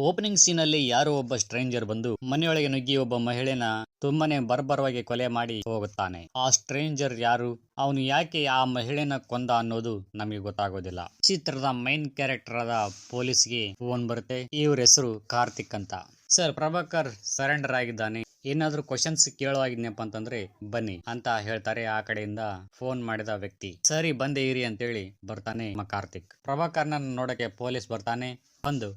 Opening scene ಅಲ್ಲಿ ಯಾರೋ ಒಬ್ಬ ಸ್ಟ್ರೇಂಜರ್ ಬಂದು ಮನೆಯೊಳಗೆ ನುಗ್ಗಿ ಒಬ್ಬ ಮಹಿಳೆನ ತುಂಬಾನೇ ಬರ್ಬರವಾಗಿ ಕೊಲೆ ಮಾಡಿ ಹೋಗುತ್ತಾನೆ. ಆ ಸ್ಟ್ರೇಂಜರ್ ಯಾರು, ಅವನು ಯಾಕೆ ಆ ಮಹಿಳೆನ ಕೊಂದ ಅನ್ನೋದು ನಮಗೆ ಗೊತ್ತಾಗೋದಿಲ್ಲ. ಚಿತ್ರದ ಮೈನ್ ಕ್ಯಾರೆಕ್ಟರ್ ಆದ ಪೊಲೀಸ್ಗೆ ಫೋನ್ ಬರುತ್ತೆ. ಇವ್ರ ಹೆಸರು ಕಾರ್ತಿಕ್ ಅಂತ. ಸರ್, ಪ್ರಭಾಕರ್ ಸರೆಂಡರ್ ಆಗಿದ್ದಾನೆ, ಏನಾದ್ರೂ ಕ್ವಶನ್ಸ್ ಕೇಳುವಾಗಿದ್ನಪ್ಪ ಅಂತಂದ್ರೆ ಬನ್ನಿ ಅಂತ ಹೇಳ್ತಾರೆ ಆ ಕಡೆಯಿಂದ ಫೋನ್ ಮಾಡಿದ ವ್ಯಕ್ತಿ. ಸರಿ ಬಂದೆ ಇರಿ ಅಂತೇಳಿ ಬರ್ತಾನೆ ಕಾರ್ತಿಕ್. ಪ್ರಭಾಕರ್ನ ನೋಡಕ್ಕೆ ಪೊಲೀಸ್ ಬರ್ತಾನೆ. ಬಂದು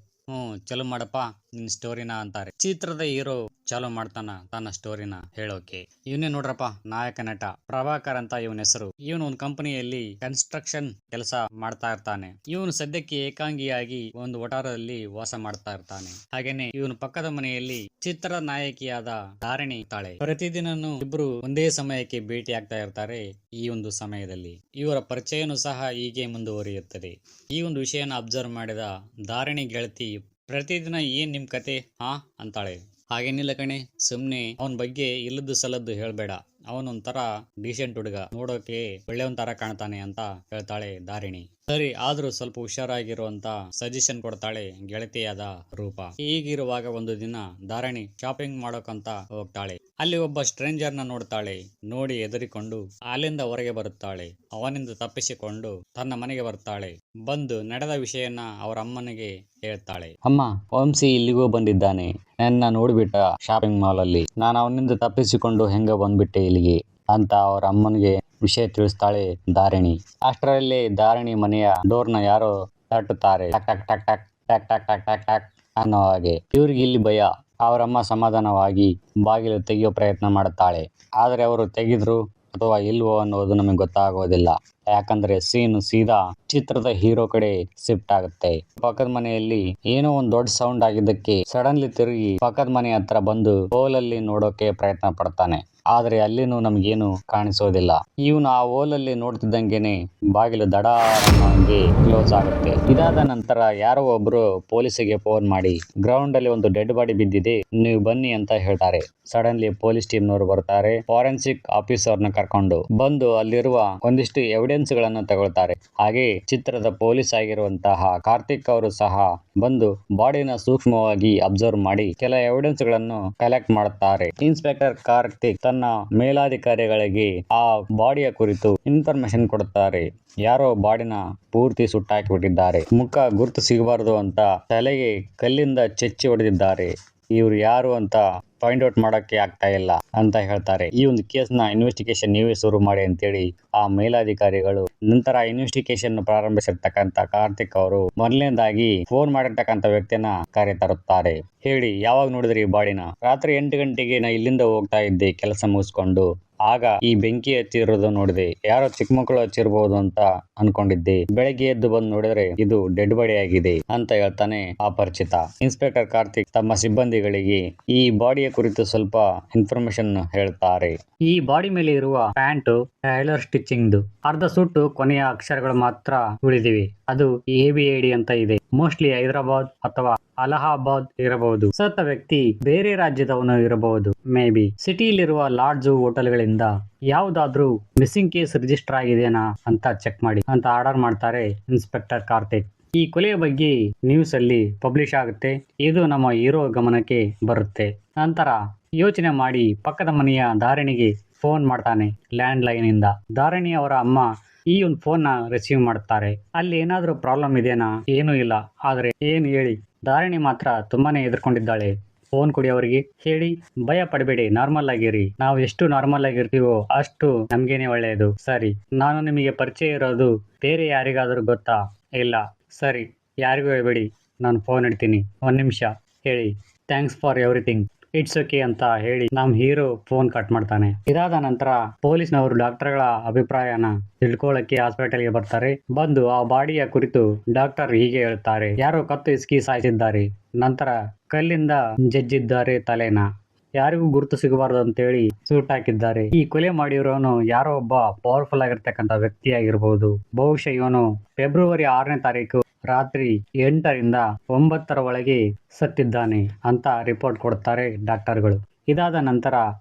ಚಲೋ ಮಾಡಪ್ಪ ನಿನ್ ಸ್ಟೋರಿನ ಅಂತಾರೆ. ಚಿತ್ರದ ಹೀರೋ ಚಾಲೂ ಮಾಡ್ತಾನ ತನ್ನ ಸ್ಟೋರಿನ ಹೇಳೋಕೆ. ಇವನೇ ನೋಡ್ರಪ್ಪ ನಾಯಕ ನಟ ಪ್ರಭಾಕರ್ ಅಂತ ಇವನ ಹೆಸರು. ಇವನು ಒಂದು ಕಂಪನಿಯಲ್ಲಿ ಕನ್ಸ್ಟ್ರಕ್ಷನ್ ಕೆಲಸ ಮಾಡ್ತಾ ಇರ್ತಾನೆ. ಇವನು ಸದ್ಯಕ್ಕೆ ಏಕಾಂಗಿಯಾಗಿ ಒಂದು ವಠಾರದಲ್ಲಿ ವಾಸ ಮಾಡ್ತಾ ಇರ್ತಾನೆ. ಹಾಗೇನೆ ಇವನು ಪಕ್ಕದ ಮನೆಯಲ್ಲಿ ಚಿತ್ರದ ನಾಯಕಿಯಾದ ಧಾರಣಿ ಇರ್ತಾಳೆ. ಪ್ರತಿದಿನನೂ ಇಬ್ರು ಒಂದೇ ಸಮಯಕ್ಕೆ ಭೇಟಿ ಆಗ್ತಾ ಇರ್ತಾರೆ. ಈ ಒಂದು ಸಮಯದಲ್ಲಿ ಇವರ ಪರಿಚಯನೂ ಸಹ ಹೀಗೆ ಮುಂದುವರಿಯುತ್ತದೆ. ಈ ಒಂದು ವಿಷಯನ ಅಬ್ಸರ್ವ್ ಮಾಡಿದ ಧಾರಣಿ ಗೆಳತಿ ಪ್ರತಿದಿನ ಏನ್ ನಿಮ್ ಕತೆ ಅಂತಾಳೆ. ಹಾಗೇನಿಲ್ಲ ಕಣೆ, ಸುಮ್ನೆ ಅವನ ಬಗ್ಗೆ ಇಲ್ಲದ್ದು ಸಲದ್ದು ಹೇಳ್ಬೇಡ, ಅವನೊಂಥರ ಡೀಸೆಂಟ್ ಹುಡುಗ, ನೋಡೋಕೆ ಒಳ್ಳೆಯವನ್ ತರ ಕಾಣ್ತಾನೆ ಅಂತ ಹೇಳ್ತಾಳೆ ಧಾರಿಣಿ. ಸರಿ, ಆದ್ರೂ ಸ್ವಲ್ಪ ಹುಷಾರಾಗಿರುವಂತ ಸಜೆಷನ್ ಕೊಡ್ತಾಳೆ ಗೆಳತಿಯಾದ ರೂಪ. ಹೀಗಿರುವಾಗ ಒಂದು ದಿನ ಧಾರಣಿ ಶಾಪಿಂಗ್ ಮಾಡೋಕಂತ ಹೋಗ್ತಾಳೆ. ಅಲ್ಲಿ ಒಬ್ಬ ಸ್ಟ್ರೇಂಜರ್ ನ ನೋಡ್ತಾಳೆ. ನೋಡಿ ಎದುರಿಕೊಂಡು ಅಲ್ಲಿಂದ ಹೊರಗೆ ಬರುತ್ತಾಳೆ. ಅವನಿಂದ ತಪ್ಪಿಸಿಕೊಂಡು ತನ್ನ ಮನೆಗೆ ಬರ್ತಾಳೆ. ಬಂದು ನಡೆದ ವಿಷಯನ ಅವರ ಅಮ್ಮನಿಗೆ ಹೇಳ್ತಾಳೆ. ಅಮ್ಮ, ವಂಶಿ ಇಲ್ಲಿಗೂ ಬಂದಿದ್ದಾನೆ, ನನ್ನ ನೋಡ್ಬಿಟ್ಟ ಶಾಪಿಂಗ್ ಮಾಲ್ ಅಲ್ಲಿ, ನಾನು ಅವನಿಂದ ತಪ್ಪಿಸಿಕೊಂಡು ಹೆಂಗ ಬಂದ್ಬಿಟ್ಟೆ ಇಲ್ಲಿಗೆ ಅಂತ ಅವ್ರ ಅಮ್ಮನಿಗೆ ವಿಷಯ ತಿಳಿಸ್ತಾಳೆ ಧಾರಿಣಿ. ಅಷ್ಟರಲ್ಲಿ ಧಾರಿಣಿ ಮನೆಯ ಡೋರ್ನ ಯಾರೋ ತಟ್ಟುತ್ತಾರೆ. ಟಕ್ ಟಕ್ ಟಕ್ ಟಕ್ ಟಕ್ ಟಕ್ ಟಕ್ ಟಕ್ ಟಕ್ ಅನ್ನೋ ಹಾಗೆ. ಇವ್ರಿಗೆ ಇಲ್ಲಿ ಭಯ. ಅವರಮ್ಮ ಸಮಾಧಾನವಾಗಿ ಬಾಗಿಲು ತೆಗೆಯೋ ಪ್ರಯತ್ನ ಮಾಡುತ್ತಾಳೆ. ಆದರೆ ಅವರು ತೆಗೆದ್ರು ಅಥವಾ ಇಲ್ವೋ ಅನ್ನೋದು ನಮಗೆ ಗೊತ್ತಾಗೋದಿಲ್ಲ. ಯಾಕಂದ್ರೆ ಸೀನ್ ಸೀದಾ ಚಿತ್ರದ ಹೀರೋ ಕಡೆ ಶಿಫ್ಟ್ ಆಗುತ್ತೆ. ಪಕ್ಕದ ಮನೆಯಲ್ಲಿ ಏನೋ ಒಂದ್ ದೊಡ್ಡ ಸೌಂಡ್ ಆಗಿದ್ದಕ್ಕೆ ಸಡನ್ಲಿ ತಿರುಗಿ ಪಕ್ಕದ ಮನೆ ಹತ್ರ ಬಂದು ಹೋಲಲ್ಲಿ ನೋಡೋಕೆ ಪ್ರಯತ್ನ ಪಡ್ತಾನೆ. ಆದ್ರೆ ಅಲ್ಲಿನೂ ನಮ್ಗೇನು ಕಾಣಿಸೋದಿಲ್ಲ. ಇವನು ಆ ಹೋಲಲ್ಲಿ ನೋಡ್ತಿದ್ದಂಗೆನೆ ಬಾಗಿಲು ದಡಾರಂಗೆ ಕ್ಲೋಸ್ ಆಗುತ್ತೆ. ಇದಾದ ನಂತರ ಯಾರೋ ಒಬ್ರು ಪೊಲೀಸಿಗೆ ಫೋನ್ ಮಾಡಿ ಗ್ರೌಂಡ್ ಅಲ್ಲಿ ಒಂದು ಡೆಡ್ ಬಾಡಿ ಬಿದ್ದಿದೆ, ನೀವು ಬನ್ನಿ ಅಂತ ಹೇಳ್ತಾರೆ. ಸಡನ್ಲಿ ಪೊಲೀಸ್ ಟೀಮ್ ನವರು ಬರ್ತಾರೆ. ಫಾರೆನ್ಸಿಕ್ ಆಫೀಸರ್ನ ಕರ್ಕೊಂಡು ಬಂದು ಅಲ್ಲಿರುವ ಒಂದಿಷ್ಟು ಎವಿಡೆನ್ಸ್ ಗಳನ್ನು ತಗೊಳ್ತಾರೆ. ಹಾಗೆ ಚಿತ್ರದ ಪೊಲೀಸ್ ಆಗಿರುವಂತಹ ಕಾರ್ತಿಕ್ ಅವರು ಸಹ ಬಂದು ಬಾಡಿನ ಸೂಕ್ಷ್ಮವಾಗಿ ಅಬ್ಸರ್ವ್ ಮಾಡಿ ಕೆಲ ಎವಿಡೆನ್ಸ್ ಗಳನ್ನು ಕಲೆಕ್ಟ್ ಮಾಡುತ್ತಾರೆ. ಇನ್ಸ್ಪೆಕ್ಟರ್ ಕಾರ್ತಿಕ್ ತನ್ನ ಮೇಲಾಧಿಕಾರಿಗಳಿಗೆ ಆ ಬಾಡಿಯ ಕುರಿತು ಇನ್ಫಾರ್ಮೇಶನ್ ಕೊಡುತ್ತಾರೆ. ಯಾರೋ ಬಾಡಿನ ಪೂರ್ತಿ ಸುಟ್ಟಾಕಿಬಿಟ್ಟಿದ್ದಾರೆ, ಮುಖ ಗುರುತು ಸಿಗಬಾರದು ಅಂತ ತಲೆಗೆ ಕಲ್ಲಿಂದ ಚೆಚ್ಚಿ ಹೊಡೆದಿದ್ದಾರೆ. ಇವ್ರು ಯಾರು ಅಂತ ಫೈಂಡ್ ಔಟ್ ಮಾಡಕ್ಕೆ ಆಗ್ತಾ ಇಲ್ಲ ಅಂತ ಹೇಳ್ತಾರೆ. ಈ ಒಂದು ಕೇಸ್ನ ಇನ್ವೆಸ್ಟಿಗೇಷನ್ ನೀವೇ ಶುರು ಮಾಡಿ ಅಂತೇಳಿ ಆ ಮೇಲಾಧಿಕಾರಿಗಳು ನಂತರ ಇನ್ವೆಸ್ಟಿಗೇಷನ್ ಪ್ರಾರಂಭಿಸಿರ್ತಕ್ಕಂಥ ಕಾರ್ತಿಕ್ ಅವರು ಮೊದಲನೇದಾಗಿ ಫೋನ್ ಮಾಡಿರ್ತಕ್ಕಂಥ ವ್ಯಕ್ತಿಯನ್ನ ಕರೆ ತರುತ್ತಾರೆ. ಹೇಳಿ, ಯಾವಾಗ ನೋಡಿದ್ರಿ ಬಾಡಿನ? ರಾತ್ರಿ 8 ಗಂಟೆಗೆ ನಾ ಇಲ್ಲಿಂದ ಹೋಗ್ತಾ ಇದ್ದೆ ಕೆಲಸ ಮುಗಿಸ್ಕೊಂಡು. ಆಗ ಈ ಬೆಂಕಿ ಹಚ್ಚಿರೋದು ನೋಡಿದೆ. ಯಾರೋ ಚಿಕ್ಕ ಮಕ್ಕಳು ಹಚ್ಚಿರಬಹುದು ಅಂತ ಅನ್ಕೊಂಡಿದ್ದೆ. ಬೆಳಗ್ಗೆ ಎದ್ದು ಬಂದು ನೋಡಿದ್ರೆ ಇದು ಡೆಡ್ ಬಾಡಿ ಆಗಿದೆ ಅಂತ ಹೇಳ್ತಾನೆ ಅಪರಿಚಿತ. ಇನ್ಸ್ಪೆಕ್ಟರ್ ಕಾರ್ತಿಕ್ ತಮ್ಮ ಸಿಬ್ಬಂದಿಗಳಿಗೆ ಈ ಬಾಡಿಯ ಕುರಿತು ಸ್ವಲ್ಪ ಇನ್ಫಾರ್ಮೇಶನ್ ಹೇಳ್ತಾರೆ. ಈ ಬಾಡಿ ಮೇಲೆ ಇರುವ ಪ್ಯಾಂಟ್ ಟೈಲರ್ ಸ್ಟಿಚಿಂಗ್ ಅರ್ಧ ಸುಟ್ಟು ಕೊನೆಯ ಅಕ್ಷರಗಳು ಮಾತ್ರ ಉಳಿದಿವೆ. ಅದು ABAD ಅಂತ ಇದೆ. ಮೋಸ್ಟ್ಲಿ ಹೈದರಾಬಾದ್ ಅಥವಾ ಅಲಹಾಬಾದ್ ಇರಬಹುದು. ಸತ್ತ ವ್ಯಕ್ತಿ ಬೇರೆ ರಾಜ್ಯದವನು ಇರಬಹುದು. ಮೇ ಬಿ ಸಿಟಿಯಲ್ಲಿರುವ ಲಾಡ್ಜ್ ಹೋಟೆಲ್ಗಳಿಂದ ಯಾವುದಾದ್ರೂ ಮಿಸ್ಸಿಂಗ್ ಕೇಸ್ ರಿಜಿಸ್ಟರ್ ಆಗಿದೆನಾ ಅಂತ ಚೆಕ್ ಮಾಡಿ ಅಂತ ಆರ್ಡರ್ ಮಾಡ್ತಾರೆ ಇನ್ಸ್ಪೆಕ್ಟರ್ ಕಾರ್ತಿಕ್. ಈ ಕೊಲೆಯ ಬಗ್ಗೆ ನ್ಯೂಸ್ ಅಲ್ಲಿ ಪಬ್ಲಿಷ್ ಆಗುತ್ತೆ. ಇದು ನಮ್ಮ ಹೀರೋ ಗಮನಕ್ಕೆ ಬರುತ್ತೆ. ನಂತರ ಯೋಚನೆ ಮಾಡಿ ಪಕ್ಕದ ಮನೆಯ ಧಾರಣಿಗೆ ಫೋನ್ ಮಾಡ್ತಾನೆ ಲ್ಯಾಂಡ್ ಲೈನ್ ಇಂದ. ಧಾರಣಿ ಅವರ ಅಮ್ಮ ಈ ಒಂದು ಫೋನ್ ನ ರಿಸೀವ್ ಮಾಡುತ್ತಾರೆ. ಅಲ್ಲಿ ಏನಾದ್ರೂ ಪ್ರಾಬ್ಲಮ್ ಇದೆನಾ? ಏನೂ ಇಲ್ಲ. ಆದ್ರೆ ಏನು ಹೇಳಿ, ಧಾರಣಿ ಮಾತ್ರ ತುಂಬಾನೇ ಎದುರ್ಕೊಂಡಿದ್ದಾಳೆ. ಫೋನ್ ಕೊಡಿ ಅವರಿಗೆ, ಹೇಳಿ, ಭಯ ಪಡಬೇಡಿ, ನಾರ್ಮಲ್ ಆಗಿರಿ. ನಾವು ಎಷ್ಟು ನಾರ್ಮಲ್ ಆಗಿರ್ತೀವೋ ಅಷ್ಟು ನಮ್ಗೇನೆ ಒಳ್ಳೆಯದು. ಸರಿ, ನಾನು ನಿಮಗೆ ಪರಿಚಯ ಇರೋದು ಬೇರೆ ಯಾರಿಗಾದ್ರೂ ಗೊತ್ತಾ? ಇಲ್ಲ. ಸರಿ, ಯಾರಿಗೂ ಹೇಳ್ಬೇಡಿ, ನಾನು ಫೋನ್ ಇಡ್ತೀನಿ, 1 ನಿಮಿಷ, ಹೇಳಿ, thanks for everything, it's okay ಅಂತ ಹೇಳಿ ನಮ್ ಹೀರೋ ಫೋನ್ ಕಟ್ ಮಾಡ್ತಾನೆ. ಇದಾದ ನಂತರ ಪೊಲೀಸ್ನವರು ಡಾಕ್ಟರ್ಗಳ ಅಭಿಪ್ರಾಯನ ತಿಳ್ಕೊಳ್ಳಕ್ಕೆ ಹಾಸ್ಪಿಟಲ್ಗೆ ಬರ್ತಾರೆ. ಬಂದು ಆ ಬಾಡಿಯ ಕುರಿತು ಡಾಕ್ಟರ್ ಹೀಗೆ ಹೇಳ್ತಾರೆ. ಯಾರೋ ಕತ್ತು ಇಸ್ಕಿ ಸಾಯಿಸಿದ್ದಾರೆ, ನಂತರ ಕಲ್ಲಿಂದ ಜಜ್ಜಿದ್ದಾರೆ ತಲೆನ, ಯಾರಿಗೂ ಗುರುತು ಸಿಗಬಾರದು ಅಂತೇಳಿ ಸೂಟ್ ಹಾಕಿದ್ದಾರೆ. ಈ ಕೊಲೆ ಮಾಡಿರೋನು ಯಾರೋ ಒಬ್ಬ ಪವರ್ಫುಲ್ ಆಗಿರ್ತಕ್ಕಂಥ ವ್ಯಕ್ತಿ ಆಗಿರ್ಬೋದು. ಬಹುಶಃ ಇವನು ಫೆಬ್ರವರಿ 6ನೇ ತಾರೀಕು ರಾತ್ರಿ 8ರಿಂದ 9 ಒಳಗೆ ಸತ್ತಿದ್ದಾನೆ ಅಂತ ರಿಪೋರ್ಟ್ ಕೊಡ್ತಾರೆ ಡಾಕ್ಟರ್ಗಳು. ಇದಾದ ನಂತರ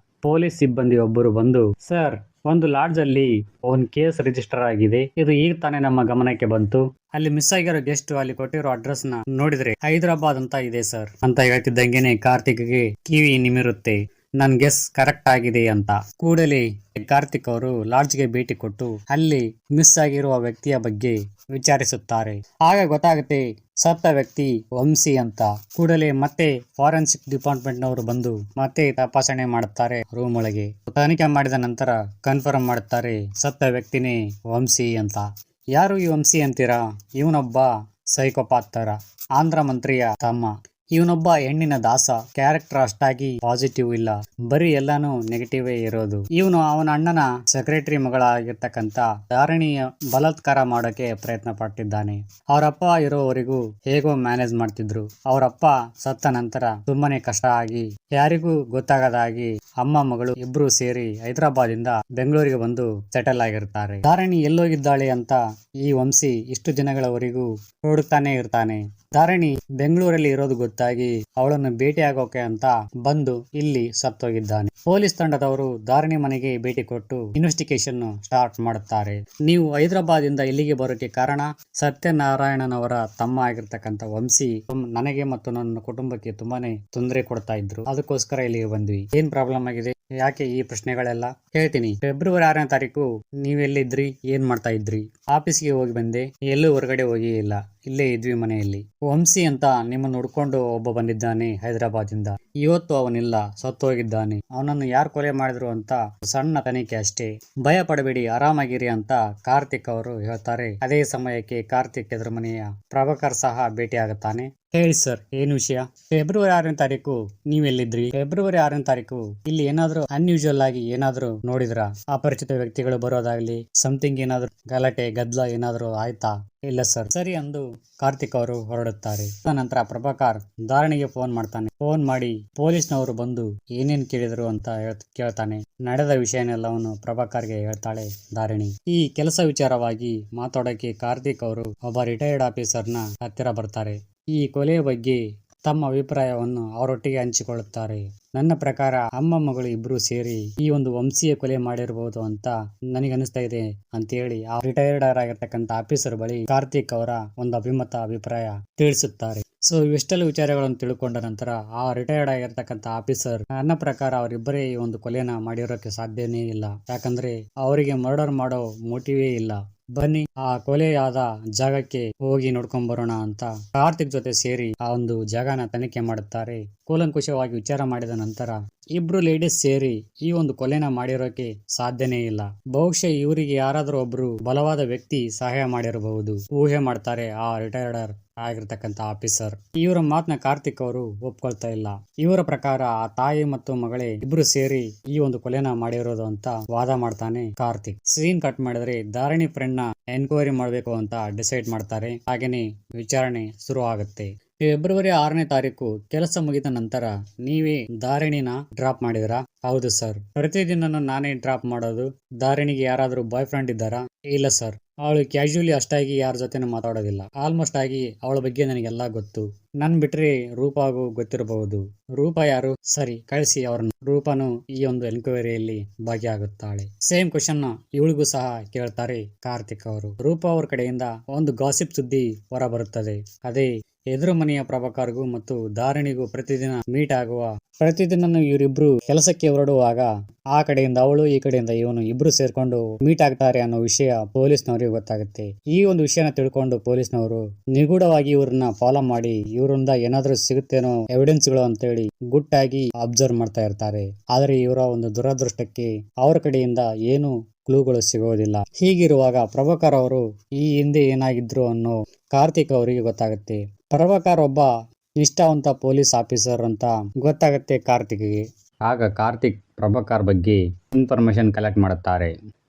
ಪೊಲೀಸ್ ಸಿಬ್ಬಂದಿ ಒಬ್ಬರು ಬಂದು, ಸರ್, ಒಂದು ಲಾಡ್ಜ್ ಅಲ್ಲಿ ಒಂದು ಕೇಸ್ ರಿಜಿಸ್ಟರ್ ಆಗಿದೆ. ಇದು ಈಗ ತಾನೇ ನಮ್ಮ ಗಮನಕ್ಕೆ ಬಂತು. ಅಲ್ಲಿ ಮಿಸ್ ಆಗಿರೋ ಗೆಸ್ಟ್ ಅಲ್ಲಿ ಕೊಟ್ಟಿರೋ ಅಡ್ರೆಸ್ ನ ನೋಡಿದ್ರೆ ಹೈದರಾಬಾದ್ ಅಂತ ಇದೆ ಸರ್ ಅಂತ ಹೇಳ್ತಿದ್ದಂಗೆನೆ ಕಾರ್ತಿಕ್ಗೆ ಕಿವಿ ನಿಮಿರುತ್ತೆ. ನನ್ ಗೆಸ್ ಕರೆಕ್ಟ್ ಆಗಿದೆ ಅಂತ. ಕೂಡಲೇ ಕಾರ್ತಿಕ್ ಅವರು ಲಾಡ್ಜ್ಗೆ ಭೇಟಿ ಕೊಟ್ಟು ಅಲ್ಲಿ ಮಿಸ್ ಆಗಿರುವ ವ್ಯಕ್ತಿಯ ಬಗ್ಗೆ ವಿಚಾರಿಸುತ್ತಾರೆ. ಆಗ ಗೊತ್ತಾಗುತ್ತೆ ಸತ್ತ ವ್ಯಕ್ತಿ ವಂಶಿ ಅಂತ. ಕೂಡಲೇ ಮತ್ತೆ ಫಾರೆನ್ಸಿಕ್ ಡಿಪಾರ್ಟ್ಮೆಂಟ್ ನವರು ಬಂದು ಮತ್ತೆ ತಪಾಸಣೆ ಮಾಡುತ್ತಾರೆ ರೂಮ್ ಒಳಗೆ. ತನಿಖೆ ಮಾಡಿದ ನಂತರ ಕನ್ಫರ್ಮ್ ಮಾಡುತ್ತಾರೆ ಸತ್ತ ವ್ಯಕ್ತಿನೇ ವಂಶಿ ಅಂತ. ಯಾರು ಈ ವಂಶಿ ಅಂತೀರಾ? ಇವನೊಬ್ಬ ಸೈಕೋಪಾತ್ ತರ, ಆಂಧ್ರ ಮಂತ್ರಿಯ ತಮ್ಮ. ಇವನೊಬ್ಬ ಹೆಣ್ಣಿನ ದಾಸ. ಕ್ಯಾರೆಕ್ಟರ್ ಅಷ್ಟಾಗಿ ಪಾಸಿಟಿವ್ ಇಲ್ಲ, ಬರೀ ಎಲ್ಲಾನು ನೆಗೆಟಿವ್ ಇರೋದು. ಇವನು ಅವನ ಅಣ್ಣನ ಸೆಕ್ರೆಟರಿ ಮಗಳಾಗಿರ್ತಕ್ಕಂತ ಧಾರಣಿಯ ಬಲಾತ್ಕಾರ ಮಾಡೋಕೆ ಪ್ರಯತ್ನ ಪಟ್ಟಿದ್ದಾನೆ. ಅವರಪ್ಪ ಇರೋವರೆಗೂ ಹೇಗೋ ಮ್ಯಾನೇಜ್ ಮಾಡ್ತಿದ್ರು. ಅವರಪ್ಪ ಸತ್ತ ನಂತರ ತುಂಬಾನೇ ಕಷ್ಟ ಆಗಿ ಯಾರಿಗೂ ಗೊತ್ತಾಗದಾಗಿ ಅಮ್ಮ ಮಗಳು ಇಬ್ರು ಸೇರಿ ಹೈದರಾಬಾದ್ ಇಂದ ಬೆಂಗಳೂರಿಗೆ ಬಂದು ಸೆಟಲ್ ಆಗಿರ್ತಾರೆ. ಧಾರಣಿ ಎಲ್ಲೋಗಿದ್ದಾಳೆ ಅಂತ ಈ ವಂಶಿ ಇಷ್ಟು ದಿನಗಳವರೆಗೂ ಹುಡುಕ್ತಾನೆ ಇರ್ತಾನೆ. ಧಾರಣಿ ಬೆಂಗಳೂರಲ್ಲಿ ಇರೋದು ಗೊತ್ತಾಗಿ ಅವಳನ್ನು ಭೇಟಿ ಆಗೋಕೆ ಅಂತ ಬಂದು ಇಲ್ಲಿ ಸತ್ತೋಗಿದ್ದಾನೆ. ಪೊಲೀಸ್ ತಂಡದವರು ಧಾರಣಿ ಮನೆಗೆ ಭೇಟಿ ಕೊಟ್ಟು ಇನ್ವೆಸ್ಟಿಗೇಷನ್ ಸ್ಟಾರ್ಟ್ ಮಾಡುತ್ತಾರೆ. ನೀವು ಹೈದರಾಬಾದ್ ಇಂದ ಇಲ್ಲಿಗೆ ಬರೋಕೆ ಕಾರಣ ಸತ್ಯನಾರಾಯಣನ್ ಅವರ ತಮ್ಮ ಆಗಿರ್ತಕ್ಕಂಥ ವಂಶಿ ನನಗೆ ಮತ್ತು ನನ್ನ ಕುಟುಂಬಕ್ಕೆ ತುಂಬಾನೇ ತೊಂದರೆ ಕೊಡ್ತಾ ಇದ್ರು. ಅದಕ್ಕೋಸ್ಕರ ಇಲ್ಲಿಗೆ ಬಂದ್ವಿ. ಏನ್ ಪ್ರಾಬ್ಲಮ್ ಆಗಿದೆ, ಯಾಕೆ ಈ ಪ್ರಶ್ನೆಗಳೆಲ್ಲ ಹೇಳ್ತೀನಿ. ಫೆಬ್ರವರಿ 6ನೇ ತಾರೀಕು ನೀವೆಲ್ಲಿದ್ರಿ, ಏನ್ ಮಾಡ್ತಾ ಇದ್ರಿ? ಆಫೀಸ್ಗೆ ಹೋಗಿ ಬಂದೆ, ಎಲ್ಲೂ ಹೊರಗಡೆ ಹೋಗಿ ಇಲ್ಲ, ಇಲ್ಲೇ ಇದ್ವಿ ಮನೆಯಲ್ಲಿ. ವಂಶಿ ಅಂತ ನಿಮ್ಮನ್ನು ಹುಡ್ಕೊಂಡು ಒಬ್ಬ ಬಂದಿದ್ದಾನೆ ಹೈದರಾಬಾದ್ ಇಂದ. ಇವತ್ತು ಅವನಿಲ್ಲ, ಸತ್ತೋಗಿದ್ದಾನೆ. ಅವನನ್ನು ಯಾರು ಕೊಲೆ ಮಾಡಿದ್ರು ಅಂತ ಸಣ್ಣ ತನಿಖೆ ಅಷ್ಟೇ, ಭಯ ಪಡಬೇಡಿ, ಆರಾಮಾಗಿರಿ ಅಂತ ಕಾರ್ತಿಕ್ ಅವರು ಹೇಳ್ತಾರೆ. ಅದೇ ಸಮಯಕ್ಕೆ ಕಾರ್ತಿಕ್ ಎದುರು ಮನೆಯ ಪ್ರಭಾಕರ್ ಸಹ ಭೇಟಿ ಆಗುತ್ತಾನೆ. ಹೇಳಿ ಸರ್, ಏನ್ ವಿಷಯ? ಫೆಬ್ರವರಿ 6ನೇ ತಾರೀಕು ನೀವೆಲ್ಲಿದ್ರಿ? ಫೆಬ್ರವರಿ 6ನೇ ತಾರೀಕು ಇಲ್ಲಿ ಏನಾದ್ರು ಅನ್ಯೂಶುವಲ್ ಆಗಿ ಏನಾದ್ರು ನೋಡಿದ್ರಾ? ಅಪರಿಚಿತ ವ್ಯಕ್ತಿಗಳು ಬರೋದಾಗ್ಲಿ, ಸಮಥಿಂಗ್ ಏನಾದ್ರು ಗಲಾಟೆ ಗದ್ದಲ ಏನಾದ್ರು ಆಯ್ತಾ? ಇಲ್ಲ ಸರ್. ಸರಿ ಅಂದು ಕಾರ್ತಿಕ್ ಅವರು ಹೊರಡುತ್ತಾರೆ. ನಂತರ ಪ್ರಭಾಕರ್ ಧಾರಣಿಗೆ ಫೋನ್ ಮಾಡ್ತಾನೆ. ಫೋನ್ ಮಾಡಿ ಪೊಲೀಸ್ನವರು ಬಂದು ಏನೇನ್ ಕೇಳಿದ್ರು ಅಂತ ಕೇಳ್ತಾನೆ. ನಡೆದ ವಿಷಯನೆಲ್ಲವನ್ನು ಪ್ರಭಾಕರ್ಗೆ ಹೇಳ್ತಾಳೆ ಧಾರಣಿ. ಈ ಕೆಲಸ ವಿಚಾರವಾಗಿ ಮಾತಾಡೋಕೆ ಕಾರ್ತಿಕ್ ಅವರು ಒಬ್ಬ ರಿಟೈರ್ಡ್ ಆಫೀಸರ್ನ ಹತ್ತಿರ ಬರ್ತಾರೆ. ಈ ಕೊಲೆಯ ಬಗ್ಗೆ ತಮ್ಮ ಅಭಿಪ್ರಾಯವನ್ನು ಅವರೊಟ್ಟಿಗೆ ಹಂಚಿಕೊಳ್ಳುತ್ತಾರೆ. ನನ್ನ ಪ್ರಕಾರ ಅಮ್ಮ ಮಗಳು ಇಬ್ರು ಸೇರಿ ಈ ಒಂದು ವಂಶೀಯ ಕೊಲೆ ಮಾಡಿರಬಹುದು ಅಂತ ನನಗನ್ನಿಸ್ತಾ ಇದೆ ಅಂತ ಹೇಳಿ ಆ ರಿಟೈರ್ಡ್ ಆಗಿರ್ತಕ್ಕಂಥ ಆಫೀಸರ್ ಬಳಿ ಕಾರ್ತಿಕ್ ಅವರ ಒಂದು ಅಭಿಪ್ರಾಯ ತಿಳಿಸುತ್ತಾರೆ. ಸೊ ಇವೆಷ್ಟೆಲ್ಲ ವಿಚಾರಗಳನ್ನು ತಿಳ್ಕೊಂಡ ನಂತರ ಆ ರಿಟೈರ್ಡ್ ಆಗಿರ್ತಕ್ಕಂಥ ಆಫೀಸರ್ ನನ್ನ ಪ್ರಕಾರ ಅವರಿಬ್ಬರೇ ಈ ಒಂದು ಕೊಲೆನ ಮಾಡಿರೋಕೆ ಸಾಧ್ಯನೇ ಇಲ್ಲ, ಯಾಕಂದ್ರೆ ಅವರಿಗೆ ಮರ್ಡರ್ ಮಾಡೋ ಮೋಟಿವೇ ಇಲ್ಲ. ಬನ್ನಿ ಆ ಕೊಲೆಯಾದ ಜಾಗಕ್ಕೆ ಹೋಗಿ ನೋಡ್ಕೊಂಡ್ ಬರೋಣ ಅಂತ ಕಾರ್ತಿಕ್ ಜೊತೆ ಸೇರಿ ಆ ಒಂದು ಜಾಗನ ತನಿಖೆ ಮಾಡುತ್ತಾರೆ. ಕೂಲಂಕುಷವಾಗಿ ವಿಚಾರ ಮಾಡಿದ ನಂತರ ಇಬ್ರು ಲೇಡೀಸ್ ಸೇರಿ ಈ ಒಂದು ಕೊಲೆನ ಮಾಡಿರೋಕೆ ಸಾಧ್ಯನೇ ಇಲ್ಲ. ಬಹುಶಃ ಇವರಿಗೆ ಯಾರಾದ್ರೂ ಒಬ್ರು ಬಲವಾದ ವ್ಯಕ್ತಿ ಸಹಾಯ ಮಾಡಿರಬಹುದು ಊಹೆ ಮಾಡ್ತಾರೆ ಆ ರಿಟೈರ್ಡರ್ ಆಗಿರ್ತಕ್ಕಂಥ ಆಫೀಸರ್. ಇವರ ಮಾತನ್ನ ಕಾರ್ತಿಕ್ ಅವರು ಒಪ್ಕೊಳ್ತಾ ಇಲ್ಲ. ಇವರ ಪ್ರಕಾರ ಆ ತಾಯಿ ಮತ್ತು ಮಗಳೇ ಇಬ್ರು ಸೇರಿ ಈ ಒಂದು ಕೊಲೆನ ಮಾಡಿರೋದು ಅಂತ ವಾದ ಮಾಡ್ತಾನೆ ಕಾರ್ತಿಕ್. ಸೀನ್ ಕಟ್ ಮಾಡಿದ್ರೆ ಧಾರಣಿ ಫ್ರೆಂಡ್ ನ ಎನ್ಕ್ವೈರಿ ಮಾಡ್ಬೇಕು ಅಂತ ಡಿಸೈಡ್ ಮಾಡ್ತಾರೆ. ಹಾಗೇನೆ ವಿಚಾರಣೆ ಶುರು ಆಗುತ್ತೆ. ಫೆಬ್ರವರಿ 6ನೇ ತಾರೀಕು ಕೆಲಸ ಮುಗಿದ ನಂತರ ನೀವೇ ಧಾರಣಿನ ಡ್ರಾಪ್ ಮಾಡಿದ್ರಾ? ಹೌದು ಸರ್. ಪ್ರತಿದಿನ ನಾನೇ ಡ್ರಾಪ್ ಮಾಡೋದು. ಧಾರಣಿಗೆ ಯಾರಾದ್ರೂ ಬಾಯ್ ಫ್ರೆಂಡ್ ಇದ್ದಾರಾ? ಇಲ್ಲ ಸರ್. ಅವಳು ಕ್ಯಾಶುಯಲಿ ಅಷ್ಟಾಗಿ ಯಾರ ಜೊತೆನೂ ಮಾತಾಡೋದಿಲ್ಲ. ಆಲ್ಮೋಸ್ಟ್ ಆಗಿ ಅವಳ ಬಗ್ಗೆ ನನಗೆಲ್ಲ ಗೊತ್ತು. ನನ್ ಬಿಟ್ರೆ ರೂಪಾಗೂ ಗೊತ್ತಿರಬಹುದು. ರೂಪಾ ಯಾರು? ಸರಿ, ಕಳಿಸಿ ಅವ್ರನ್ನ. ರೂಪಾನು ಈ ಒಂದು ಎನ್ಕ್ವೈರಿಯಲ್ಲಿ ಭಾಗಿಯಾಗುತ್ತಾಳೆ. ಸೇಮ್ ಕ್ವಶನ್ ಇವಳಿಗೂ ಸಹ ಕೇಳ್ತಾರೆ ಕಾರ್ತಿಕ್ ಅವರು. ರೂಪಾ ಅವ್ರ ಕಡೆಯಿಂದ ಒಂದು ಗಾಸಿಪ್ ಸುದ್ದಿ ಹೊರ ಬರುತ್ತದೆ. ಅದೇ ಎದುರು ಮನೆಯ ಪ್ರಭಾಕರ್ಗೂ ಮತ್ತು ಧಾರಣಿಗೂ ಪ್ರತಿದಿನ ಮೀಟ್ ಆಗುವ, ಪ್ರತಿದಿನ ಇವರಿಬ್ರು ಕೆಲಸಕ್ಕೆ ಹೊರಡುವಾಗ ಆ ಕಡೆಯಿಂದ ಅವಳು ಈ ಕಡೆಯಿಂದ ಇವನು ಇಬ್ರು ಸೇರ್ಕೊಂಡು ಮೀಟ್ ಆಗ್ತಾರೆ ಅನ್ನೋ ವಿಷಯ ಪೊಲೀಸ್ನವರಿಗೆ ಗೊತ್ತಾಗುತ್ತೆ. ಈ ಒಂದು ವಿಷಯನ ತಿಳ್ಕೊಂಡು ಪೊಲೀಸ್ನವರು ನಿಗೂಢವಾಗಿ ಇವ್ರನ್ನ ಫಾಲೋ ಮಾಡಿ ಇವರಿಂದ ಏನಾದ್ರೂ ಸಿಗುತ್ತೇನೋ ಎವಿಡೆನ್ಸ್ಗಳು ಅಂತೇಳಿ ಗುಟ್ಟಾಗಿ ಅಬ್ಸರ್ವ್ ಮಾಡ್ತಾ ಇರ್ತಾರೆ. ಆದ್ರೆ ಇವರ ಒಂದು ದುರದೃಷ್ಟಕ್ಕೆ ಅವ್ರ ಕಡೆಯಿಂದ ಏನು ಕ್ಲೂಗಳು ಸಿಗೋದಿಲ್ಲ. ಹೀಗಿರುವಾಗ ಪ್ರಭಾಕರ್ ಅವರು ಈ ಹಿಂದೆ ಏನಾಗಿದ್ರು ಅನ್ನೋ ಕಾರ್ತಿಕ್ ಅವರಿಗೆ ಗೊತ್ತಾಗುತ್ತೆ. ಪ್ರಭಾಕರ್ ಒಬ್ಬ ನಿಷ್ಠಾವಂತ ಪೊಲೀಸ್ ಆಫೀಸರ್ ಅಂತ ಗೊತ್ತಾಗುತ್ತೆ ಕಾರ್ತಿಕ್ಗೆ. ಆಗ ಕಾರ್ತಿಕ್ ಪ್ರಭಾಕರ್ ಬಗ್ಗೆ ಇನ್ಫಾರ್ಮೇಶನ್ ಕಲೆಕ್ಟ್ ಮಾಡುತ್ತಾರೆ.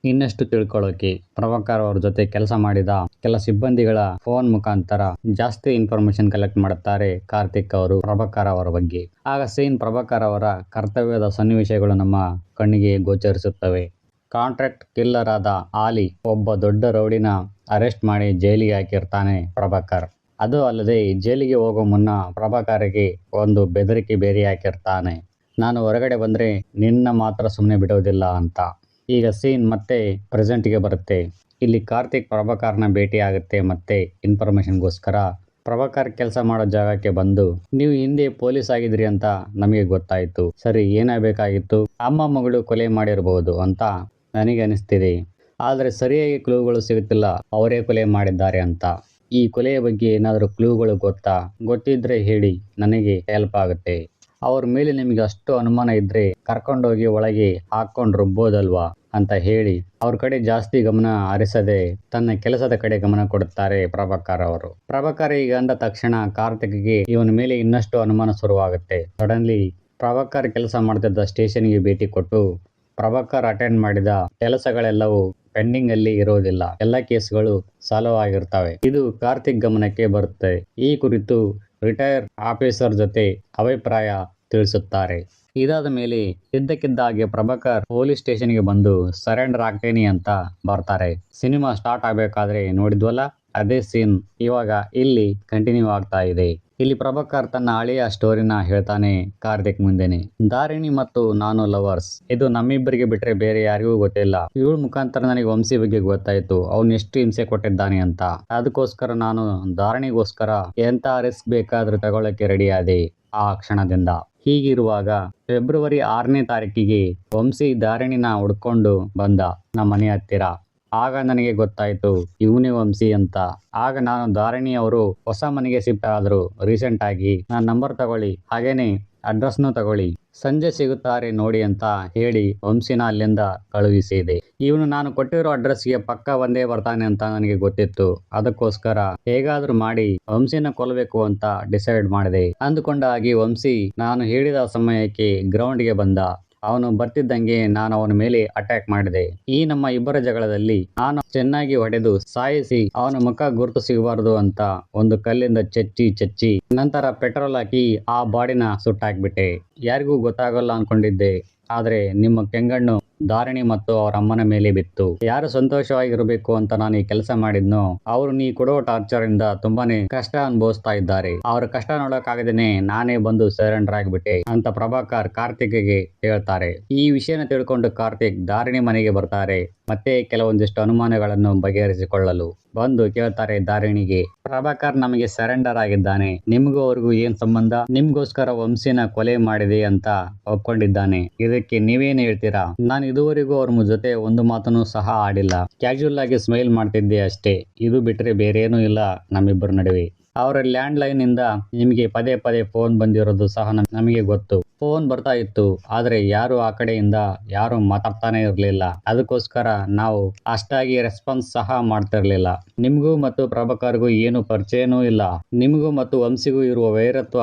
ಇನ್ನಷ್ಟು ತಿಳ್ಕೊಳ್ಳೋಕೆ ಪ್ರಭಾಕರ್ ಅವ್ರ ಜೊತೆ ಕೆಲಸ ಮಾಡಿದ ಕೆಲ ಸಿಬ್ಬಂದಿಗಳ ಫೋನ್ ಮುಖಾಂತರ ಜಾಸ್ತಿ ಇನ್ಫಾರ್ಮೇಶನ್ ಕಲೆಕ್ಟ್ ಮಾಡುತ್ತಾರೆ ಕಾರ್ತಿಕ್ ಅವರು ಪ್ರಭಾಕರ್ ಅವರ ಬಗ್ಗೆ. ಆಗ ಸೀನ್ ಪ್ರಭಾಕರ್ ಅವರ ಕರ್ತವ್ಯದ ಸನ್ನಿವೇಶಗಳು ನಮ್ಮ ಕಣ್ಣಿಗೆ ಗೋಚರಿಸುತ್ತವೆ. ಕಾಂಟ್ರಾಕ್ಟ್ ಕಿಲ್ಲರ್ ಆದ ಆಲಿ ಒಬ್ಬ ದೊಡ್ಡ ರೌಡಿನ ಅರೆಸ್ಟ್ ಮಾಡಿ ಜೈಲಿಗೆ ಹಾಕಿರ್ತಾನೆ ಪ್ರಭಾಕರ್. ಅದು ಅಲ್ಲದೆ ಜೈಲಿಗೆ ಹೋಗೋ ಮುನ್ನ ಪ್ರಭಾಕರ್ಗೆ ಒಂದು ಬೆದರಿಕೆ ಬೇರೆ ಹಾಕಿರ್ತಾನೆ. ನಾನು ಹೊರಗಡೆ ಬಂದ್ರೆ ನಿನ್ನ ಮಾತ್ರ ಸುಮ್ಮನೆ ಬಿಡೋದಿಲ್ಲ ಅಂತ. ಈಗ ಸೀನ್ ಮತ್ತೆ ಪ್ರೆಸೆಂಟ್ಗೆ ಬರುತ್ತೆ. ಇಲ್ಲಿ ಕಾರ್ತಿಕ್ ಪ್ರಭಾಕರ್ನ ಭೇಟಿ ಆಗುತ್ತೆ ಮತ್ತೆ ಇನ್ಫಾರ್ಮೇಶನ್ಗೋಸ್ಕರ ಪ್ರಭಾಕರ್ ಕೆಲಸ ಮಾಡೋ ಜಾಗಕ್ಕೆ ಬಂದು, ನೀವು ಹಿಂದೆ ಪೊಲೀಸ್ ಆಗಿದ್ರಿ ಅಂತ ನಮಗೆ ಗೊತ್ತಾಯ್ತು. ಸರಿ, ಏನಾಗಬೇಕಾಗಿತ್ತು? ಅಮ್ಮ ಮಗಳು ಕೊಲೆ ಮಾಡಿರಬಹುದು ಅಂತ ನನಗೆ ಅನಿಸ್ತಿದೆ. ಆದರೆ ಸರಿಯಾಗಿ ಕ್ಲೂಗಳು ಸಿಗುತ್ತಿಲ್ಲ, ಅವರೇ ಕೊಲೆ ಮಾಡಿದ್ದಾರೆ ಅಂತ. ಈ ಕೊಲೆಯ ಬಗ್ಗೆ ಏನಾದರೂ ಕ್ಲೂಗಳು ಗೊತ್ತಾ? ಗೊತ್ತಿದ್ರೆ ಹೇಳಿ, ನನಗೆ ಹೆಲ್ಪ್ ಆಗುತ್ತೆ. ಅವ್ರ ಮೇಲೆ ನಿಮಗೆ ಅಷ್ಟು ಅನುಮಾನ ಇದ್ರೆ ಕರ್ಕೊಂಡೋಗಿ ಒಳಗೆ ಹಾಕೊಂಡು ರುಬ್ಬೋದಲ್ವಾ ಅಂತ ಹೇಳಿ ಅವ್ರ ಕಡೆ ಜಾಸ್ತಿ ಗಮನ ಹರಿಸದೆ ತನ್ನ ಕೆಲಸದ ಕಡೆ ಗಮನ ಕೊಡುತ್ತಾರೆ ಪ್ರಭಾಕರ್ ಅವರು. ಪ್ರಭಾಕರ್ ಈಗ ಅಂದ ತಕ್ಷಣ ಕಾರ್ತಿಕ್ಗೆ ಇವನ ಮೇಲೆ ಇನ್ನಷ್ಟು ಅನುಮಾನ ಶುರುವಾಗುತ್ತೆ. ಸಡನ್ಲಿ ಪ್ರಭಾಕರ್ ಕೆಲಸ ಮಾಡ್ತಿದ್ದ ಸ್ಟೇಷನ್ಗೆ ಭೇಟಿ ಕೊಟ್ಟು ಪ್ರಭಾಕರ್ ಅಟೆಂಡ್ ಮಾಡಿದ ಕೆಲಸಗಳೆಲ್ಲವೂ ಪೆಂಡಿಂಗ್ ಅಲ್ಲಿ ಇರೋದಿಲ್ಲ, ಎಲ್ಲ ಕೇಸ್ಗಳು ಸಾಲ್ವ್ ಆಗಿರ್ತವೆ. ಇದು ಕಾರ್ತಿಕ್ ಗಮನಕ್ಕೆ ಬರುತ್ತೆ. ಈ ಕುರಿತು ರಿಟೈರ್ ಆಫೀಸರ್ ಜೊತೆ ಅಭಿಪ್ರಾಯ ತಿಳಿಸುತ್ತಾರೆ. ಇದಾದ ಮೇಲೆ ಇದ್ದಕ್ಕಿದ್ದ ಹಾಗೆ ಪ್ರಭಾಕರ್ ಪೊಲೀಸ್ ಸ್ಟೇಷನ್ಗೆ ಬಂದು ಸರೆಂಡರ್ ಆಗ್ತೇನೆ ಅಂತ ಬರ್ತಾರೆ. ಸಿನಿಮಾ ಸ್ಟಾರ್ಟ್ ಆಗ್ಬೇಕಾದ್ರೆ ನೋಡಿದ್ವಲ್ಲ, ಅದೇ ಸೀನ್ ಇವಾಗ ಇಲ್ಲಿ ಕಂಟಿನ್ಯೂ ಆಗ್ತಾ ಇದೆ. ಇಲ್ಲಿ ಪ್ರಭಾಕರ್ ತನ್ನ ಹಳೆಯ ಸ್ಟೋರಿನ ಹೇಳ್ತಾನೆ ಕಾರ್ತಿಕ್ ಮುಂದೆನೆ. ಧಾರಿಣಿ ಮತ್ತು ನಾನು ಲವರ್ಸ್, ಇದು ನಮ್ಮಿಬ್ಬರಿಗೆ ಬಿಟ್ರೆ ಬೇರೆ ಯಾರಿಗೂ ಗೊತ್ತಿಲ್ಲ. ಇವಳ ಮುಖಾಂತರ ನನಗೆ ವಂಶಿ ಬಗ್ಗೆ ಗೊತ್ತಾಯ್ತು, ಅವನು ಎಷ್ಟು ಹಿಂಸೆ ಕೊಟ್ಟಿದ್ದಾನೆ ಅಂತ. ಅದಕ್ಕೋಸ್ಕರ ನಾನು ಧಾರಿಣಿಗೋಸ್ಕರ ಎಂತ ರಿಸ್ಕ್ ಬೇಕಾದ್ರೂ ತಗೊಳ್ಳಕ್ಕೆ ರೆಡಿ ಆದೆ ಆ ಕ್ಷಣದಿಂದ. ಹೀಗಿರುವಾಗ ಫೆಬ್ರವರಿ 6ನೇ ತಾರೀಕಿಗೆ ವಂಶಿ ಧಾರಿಣಿನ ಹುಡ್ಕೊಂಡು ಬಂದ ನಮ್ಮ ಮನೆ ಹತ್ತಿರ. ಆಗ ನನಗೆ ಗೊತ್ತಾಯ್ತು ಇವನೇ ವಂಶಿ ಅಂತ. ಆಗ ನಾನು ಧಾರಿಣಿ ಅವರು ಹೊಸ ಮನೆಗೆ ಶಿಫ್ಟ್ ಆದ್ರು ರೀಸೆಂಟ್ ಆಗಿ, ನನ್ನ ನಂಬರ್ ತಗೊಳ್ಳಿ, ಹಾಗೇನೆ ಅಡ್ರೆಸ್ನು ತಗೊಳ್ಳಿ, ಸಂಜೆ ಸಿಗುತ್ತಾರೆ ನೋಡಿ ಅಂತ ಹೇಳಿ ವಂಶಿನ ಅಲ್ಲಿಂದ ಕಳುಹಿಸಿದೆ. ಇವನು ನಾನು ಕೊಟ್ಟಿರೋ ಅಡ್ರೆಸ್ಗೆ ಪಕ್ಕ ಒಂದೇ ಬರ್ತಾನೆ ಅಂತ ನನಗೆ ಗೊತ್ತಿತ್ತು. ಅದಕ್ಕೋಸ್ಕರ ಹೇಗಾದ್ರೂ ಮಾಡಿ ವಂಶಿನ ಕೊಲ್ಲಬೇಕು ಅಂತ ಡಿಸೈಡ್ ಮಾಡಿದೆ. ಅಂದುಕೊಂಡ ಹಾಗೆ ವಂಶಿ ನಾನು ಹೇಳಿದ ಸಮಯಕ್ಕೆ ಗ್ರೌಂಡ್ಗೆ ಬಂದ. ಅವನು ಬರ್ತಿದ್ದಂಗೆ ನಾನು ಅವನ ಮೇಲೆ ಅಟ್ಯಾಕ್ ಮಾಡಿದೆ. ಈ ನಮ್ಮ ಇಬ್ಬರ ಜಗಳದಲ್ಲಿ ನಾನು ಚೆನ್ನಾಗಿ ಹೊಡೆದು ಸಾಯಿಸಿ ಅವನ ಮುಖ ಗುರುತು ಸಿಗಬಾರದು ಅಂತ ಒಂದು ಕಲ್ಲಿಂದ ಚಚ್ಚಿ ನಂತರ ಪೆಟ್ರೋಲ್ ಹಾಕಿ ಆ ಬಾಡಿನ ಸುಟ್ಟಾಕ್ಬಿಟ್ಟೆ. ಯಾರಿಗೂ ಗೊತ್ತಾಗಲ್ಲ ಅನ್ಕೊಂಡಿದ್ದೆ, ಆದ್ರೆ ನಿಮ್ಮ ಕೆಂಗಣ್ಣು ಧಾರಿಣಿ ಮತ್ತು ಅವರ ಅಮ್ಮನ ಮೇಲೆ ಬಿತ್ತು. ಯಾರು ಸಂತೋಷವಾಗಿರಬೇಕು ಅಂತ ನಾನು ಈ ಕೆಲಸ ಮಾಡಿದ್ನೋ ಅವರು ನೀ ಕೊಡೋ ಟಾರ್ಚರ್ ಇಂದ ತುಂಬಾನೇ ಕಷ್ಟ ಅನುಭವಿಸ್ತಾ ಇದ್ದಾರೆ. ಅವ್ರ ಕಷ್ಟ ನೋಡೋಕ್ಕಾಗದೇನೆ ನಾನೇ ಬಂದು ಸರೆಂಡರ್ ಆಗಿಬಿಟ್ಟೆ ಅಂತ ಪ್ರಭಾಕರ್ ಕಾರ್ತಿಕ್ಗೆ ಹೇಳ್ತಾರೆ. ಈ ವಿಷಯನ ತಿಳ್ಕೊಂಡು ಕಾರ್ತಿಕ್ ಧಾರಿಣಿ ಮನೆಗೆ ಬರ್ತಾರೆ. ಮತ್ತೆ ಕೆಲವೊಂದಿಷ್ಟು ಅನುಮಾನಗಳನ್ನು ಬಗೆಹರಿಸಿಕೊಳ್ಳಲು ಬಂದು ಕೇಳ್ತಾರೆ ಧಾರಿಣಿಗೆ, ಪ್ರಭಾಕರ್ ನಮಗೆ ಸರೆಂಡರ್ ಆಗಿದ್ದಾನೆ, ನಿಮ್ಗೂ ಅವ್ರಿಗೂ ಏನ್ ಸಂಬಂಧ? ನಿಮ್ಗೋಸ್ಕರ ವಂಶಿನ ಕೊಲೆ ಮಾಡಿದೆ ಅಂತ ಒಪ್ಕೊಂಡಿದ್ದಾನೆ, ಇದಕ್ಕೆ ನೀವೇನು ಹೇಳ್ತೀರಾ? ನಾನು ಇದುವರೆಗೂ ಅವ್ರ ಜೊತೆ ಒಂದು ಮಾತನ್ನು ಸಹ ಆಡಿಲ್ಲ, ಕ್ಯಾಶುಯಲ್ ಆಗಿ ಸ್ಮೈಲ್ ಮಾಡ್ತಿದ್ದೆ ಅಷ್ಟೇ. ಇದು ಬಿಟ್ರೆ ಬೇರೇನೂ ಇಲ್ಲ ನಮ್ಮಿಬ್ಬರ ನಡುವೆ. ಅವರ ಲ್ಯಾಂಡ್ ಲೈನ್ ಇಂದ ನಿಮಗೆ ಪದೇ ಪದೇ ಫೋನ್ ಬಂದಿರೋದು ಸಹ ನಮಗೆ ಗೊತ್ತು. ಫೋನ್ ಬರ್ತಾ ಇತ್ತು, ಆದ್ರೆ ಯಾರು ಆ ಕಡೆಯಿಂದ ಯಾರು ಮಾತಾಡ್ತಾನೆ ಇರಲಿಲ್ಲ. ಅದಕ್ಕೋಸ್ಕರ ನಾವು ಅಷ್ಟಾಗಿ ರೆಸ್ಪಾನ್ಸ್ ಸಹ ಮಾಡ್ತಿರ್ಲಿಲ್ಲ. ನಿಮ್ಗೂ ಮತ್ತು ಪ್ರಭಾಕರ್ಗೂ ಏನು ಪರಿಚಯನೂ ಇಲ್ಲ. ನಿಮ್ಗೂ ಮತ್ತು ವಂಶಿಗೂ ಇರುವ